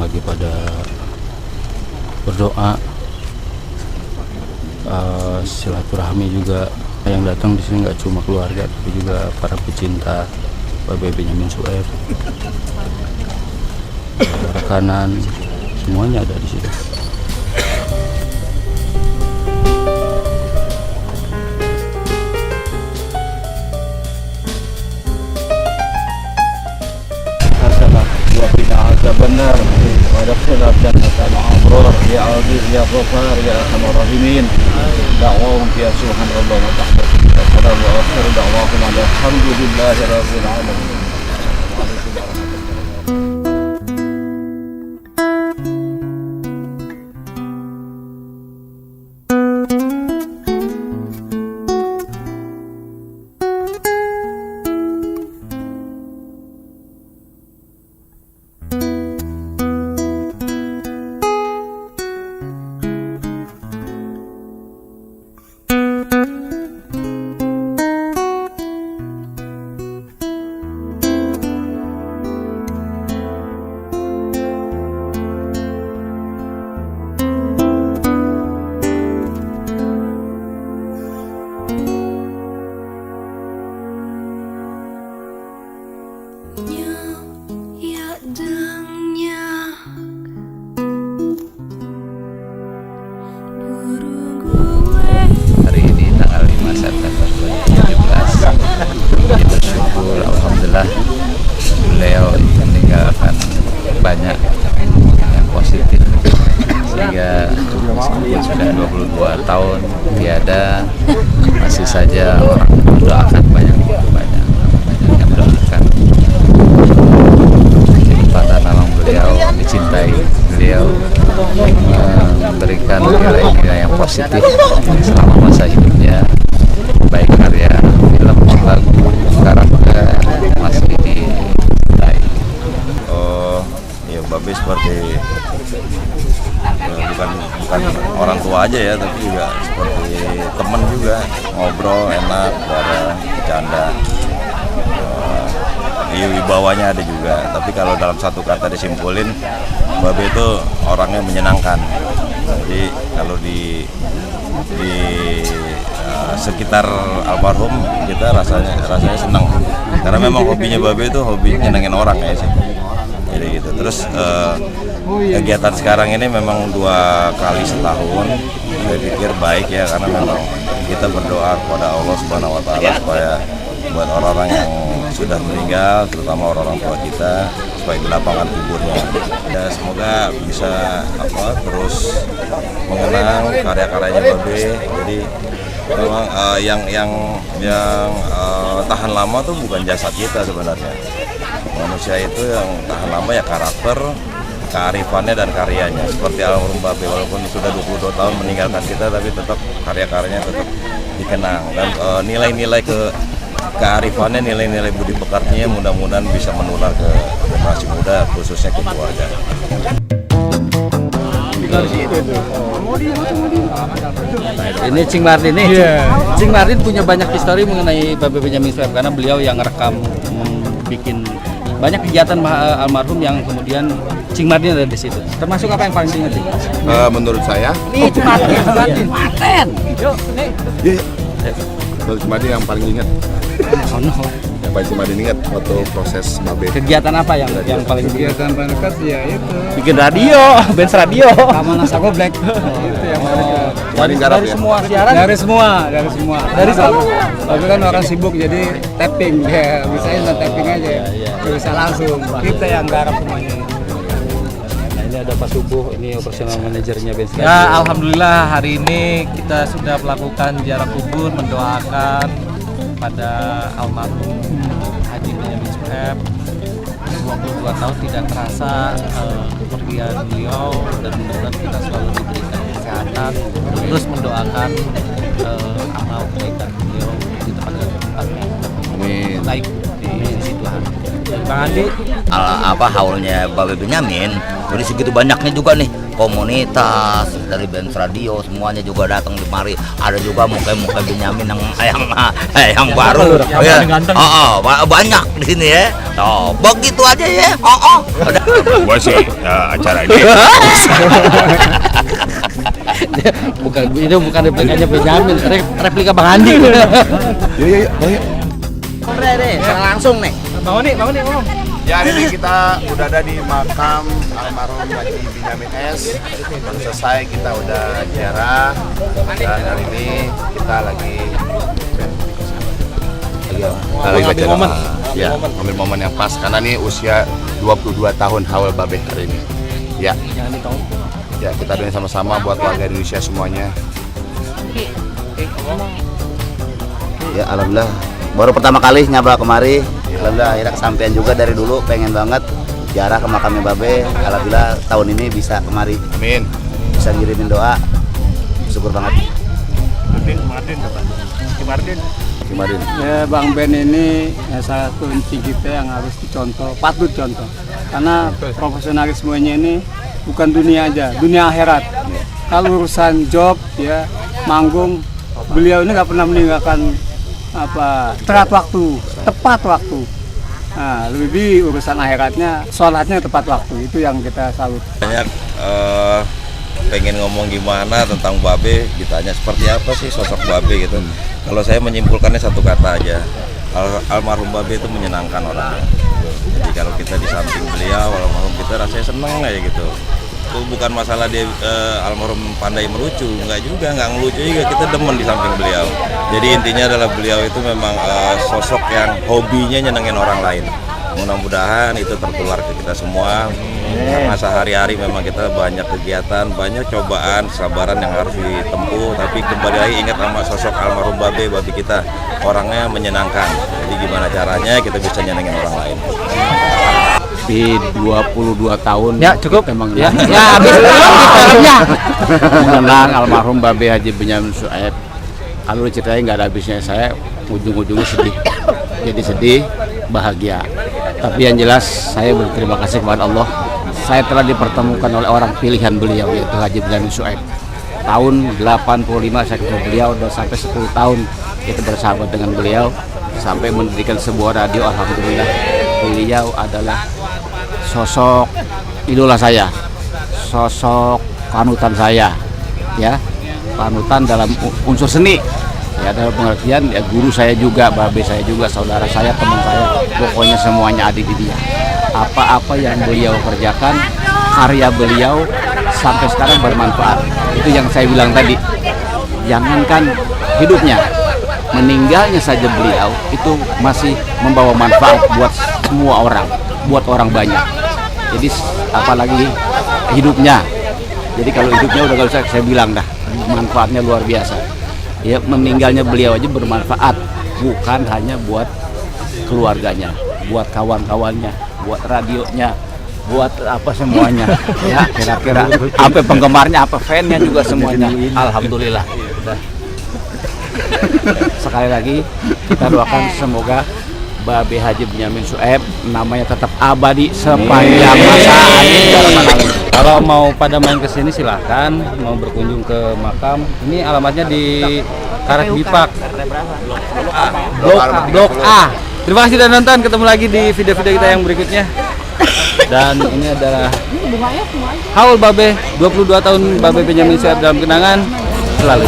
lagi pada berdoa. Silaturahmi juga yang datang di sini nggak cuma keluarga tapi juga para pecinta Babe Benyamin Sueb, rekanan, semuanya ada di situ. Benar, wadakhilah jannatal abrar ya aziz ya ghafar ya arhamar rahimin. Da'wahum fiha subhan rabbana tahta salam wa akhiru da'wahum alhamdulillahi rabbil alamin. Hari ini tanggal 5 September 2017, bersyukur alhamdulillah beliau meninggalkan banyak yang positif, sehingga meskipun sudah 22 tahun tiada, masih saja orang mendoakan banyak yang mendoakan kehidupan dan alam beliau, dicintai beliau, memberikan nilai-nilai yang positif selama masa hidupnya, baik karya film, lagu, karakter masih dicintai. Oh, ya Babe seperti bukan orang tua aja ya, tapi juga seperti teman juga, ngobrol enak, bercanda. Wibawanya ada juga, tapi kalau dalam satu kata disimpulin, Babe itu orangnya menyenangkan. Jadi kalau di sekitar almarhum kita rasanya senang, karena memang hobinya Babe itu hobi nyenengin orang ya sih. Jadi gitu. Terus kegiatan sekarang ini memang 2 kali setahun, saya pikir baik ya, karena memang kita berdoa kepada Allah Subhanahu Wa Taala supaya buat orang-orang yang sudah meninggal, terutama orang-orang tua kita, supaya dilapangkan kuburnya. Ya semoga bisa terus mengenang karya-karyanya Babe. Jadi memang yang tahan lama tuh bukan jasad kita sebenarnya. Manusia itu yang tahan lama ya karakter, kearifannya dan karyanya. Seperti almarhum Babe, walaupun sudah 22 tahun meninggalkan kita, tapi tetap karya-karyanya tetap dikenang, dan nilai-nilai kearifannya, nilai-nilai budi pekertinya mudah-mudahan bisa menular ke generasi muda, khususnya ke keluarga. Ini Cing Martin nih. Cing Martin punya banyak histori mengenai Babe Benyamin Sueb, karena beliau yang rekam, bikin banyak kegiatan almarhum yang kemudian Cing Martin ada di situ. Termasuk apa yang paling diingat? Menurut saya, Cing Martin. Yuk, nih. menurut Cing Martin yang paling ingat. Yang paling Cing Martin ingat waktu proses Babe. Kegiatan apa yang paling Kegiatan paling dekat ya itu bikin radio, bench radio. sama Nasa Goblek. Itu yang paling dekat. Paling garap ya? Semua siaran. Dari semua. Dari semua. Tapi kan orang sibuk jadi tapping ya, misalnya tapping aja. Nggak bisa langsung. Kita yang garap semuanya. Nah, ini ada Pak Subuh, ini operasional manajernya bench radio. Ya, alhamdulillah hari ini kita sudah melakukan ziarah kubur, mendoakan pada almarhum Haji Benyamin Sueb. 22 tahun tidak terasa kepergian beliau, dan mudah-mudahan kita selalu diberikan kesehatan, terus mendoakan amal kebaikan beliau di tempat yang baik di Amin. Tuhan. Bang Andi, Haulnya Babe Benyamin, jadi segitu banyaknya juga nih komunitas dari band radio semuanya juga datang di mari. Ada juga muka-muka Benyamin yang baru. Yang ganteng. Banyak di sini ya. Tuh, begitu aja ya. Gua sih acara ini. bukan replikanya Benyamin, replika Bang Andi. Yuk. Langsung nih. Bang Andi ngomong. Ya, ini kita udah ada di makam almarhum Haji Benyamin S. Baru selesai, kita udah ziarah dan hari ini kita lagi baca momen. Ya, ambil momen yang pas karena ini usia 22 tahun haul Babe hari ini. Ya. Ya, kita doain sama-sama buat warga Indonesia semuanya. Ya, alhamdulillah baru pertama kali nyoba kemari. Alhamdulillah akhirnya kesampaian juga, dari dulu pengen banget ziarah ke makamnya Babe. Alhamdulillah tahun ini bisa kemari. Amin. Bisa ngirimin doa. Syukur banget. Kemarin. Ya, Bang Ben ini salah satu inti kita yang harus dicontoh, patut contoh. Karena profesionalismenya ini bukan dunia aja, dunia akhirat. Kalau urusan job ya, manggung, beliau ini nggak pernah meninggalkan tepat waktu. Nah, lebih urusan akhiratnya, sholatnya tepat waktu, itu yang kita salut. Banyak pengen ngomong gimana tentang Babe, ditanya seperti apa sih sosok Babe gitu. Kalau saya menyimpulkannya satu kata aja, almarhum Babe itu menyenangkan orangnya. Jadi kalau kita di samping beliau, almarhum, kita rasanya seneng aja gitu. Itu bukan masalah dia almarhum pandai melucu, nggak ngelucu juga, kita demen di samping beliau. Jadi intinya adalah beliau itu memang sosok yang hobinya nyenengin orang lain. Mudah-mudahan itu tertular ke kita semua. Karena sehari-hari memang kita banyak kegiatan, banyak cobaan, sabaran yang harus ditempuh. Tapi kembali lagi ingat sama sosok almarhum Babe kita, orangnya menyenangkan. Jadi gimana caranya kita bisa nyenengin orang lain. Di 22 tahun Ya, cukup. Emang Ya, habis mengenang almarhum Babe Haji Benyamin Sueb. Kalau diceritain nggak ada habisnya, saya ujung-ujungnya sedih. Jadi sedih, bahagia. Tapi yang jelas saya berterima kasih kepada Allah. Saya telah dipertemukan oleh orang pilihan beliau, yaitu Haji Benyamin Sueb. Tahun 85 saya ketemu beliau, dan sampai 10 tahun kita bersahabat dengan beliau, sampai mendirikan sebuah radio. Alhamdulillah, beliau adalah sosok idola saya, sosok panutan saya, ya, panutan dalam unsur seni, ya, dalam pengertian ya, guru saya juga, Babe saya juga, saudara saya, teman saya, pokoknya semuanya ada di dia. Apa-apa yang beliau kerjakan, karya beliau sampai sekarang bermanfaat. Itu yang saya bilang tadi, jangankan hidupnya, meninggalnya saja beliau itu masih membawa manfaat buat semua orang, buat orang banyak. Jadi apalagi hidupnya. Jadi kalau hidupnya udah gak usah saya bilang dah, manfaatnya luar biasa. Ya, meninggalnya beliau aja bermanfaat, bukan hanya buat keluarganya, buat kawan-kawannya, buat radionya, buat apa semuanya. Ya, kira-kira apa penggemarnya, apa fannya juga semuanya. Alhamdulillah. Sekali lagi kita doakan semoga Babe Haji Benyamin Sueb namanya tetap abadi sepanjang masa. Kalau mau pada main ke sini silahkan, mau berkunjung ke makam. Ini alamatnya di Karet Bipak, Blok A. Terima kasih sudah nonton, ketemu lagi di video-video kita yang berikutnya. Dan ini adalah haul Babe, 22 tahun Babe Benyamin Sueb dalam kenangan selalu.